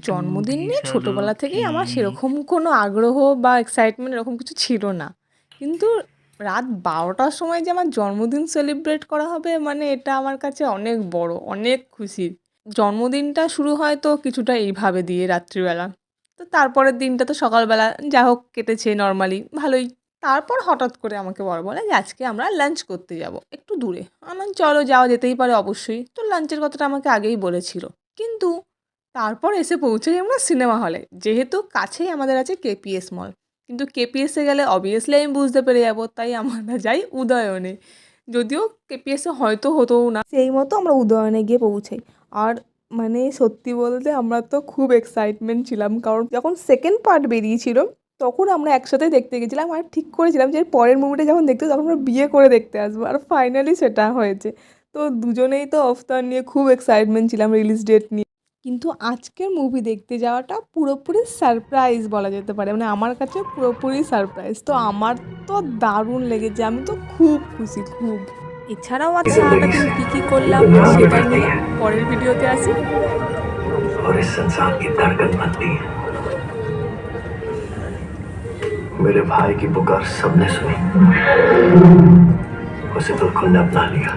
জন্মদিন নিয়ে ছোটোবেলা থেকেই আমার সেরকম কোনো আগ্রহ বা এক্সাইটমেন্ট এরকম কিছু ছিল না, কিন্তু রাত 12টার সময় যে আমার জন্মদিন সেলিব্রেট করা হবে মানে এটা আমার কাছে অনেক বড় অনেক খুশির। জন্মদিনটা শুরু হয় তো কিছুটা এইভাবে দিয়ে রাত্রিবেলা, তো তারপরের দিনটা তো সকালবেলা যা হোক কেটেছে নর্মালি ভালোই। তারপর হঠাৎ করে আমাকে বলে যে আজকে আমরা লাঞ্চ করতে যাব একটু দূরে। আমার চলো যাওয়া যেতেই পারে অবশ্যই, তো লাঞ্চের কথাটা আমাকে আগেই বলেছিল। কিন্তু তারপর এসে পৌঁছাই আমরা সিনেমা হলে, যেহেতু কাছেই আমাদের আছে কেপিএস মল। কিন্তু কেপিএসে গেলে অবভিয়াসলি আমি বুঝতে পেরে যাবো, তাই আমরা যাই উদয়নে। যদিও কেপিএসে হয়তো হতোও না, সেই মতো আমরা উদয়নে গিয়ে পৌঁছাই। আর মানে সত্যি বলতে আমরা তো খুব এক্সাইটমেন্ট ছিলাম, কারণ যখন সেকেন্ড পার্ট বেরিয়েছিল তখন আমরা একসাথে দেখতে গেছিলাম আর ঠিক করেছিলাম যে পরের মুভিটা যখন দেখতে তখন আমরা বিয়ে করে দেখতে আসবো, আর ফাইনালি সেটা হয়েছে। তো দুজনেই তো অফতার নিয়ে খুব এক্সাইটমেন্ট ছিলাম রিলিজ ডেট নিয়ে। কিন্তু আজকের মুভি দেখতে যাওয়াটা পুরোপুরি সারপ্রাইজ বলা যেতে পারে, মানে আমার কাছে পুরোপুরি সারপ্রাইজ। তো আমার তো দারুণ লেগেছে, আমি তো খুব খুশি খুব। এছাড়াও আছে সারাটা দিন কী কী করলাম সেটা নিয়ে পরের ভিডিওতে আসি। और इस संसार की धड़कन बनती है। मेरे भाई की पुकार सबने सुनी, उसे बिल्कुल ने अपना लिया।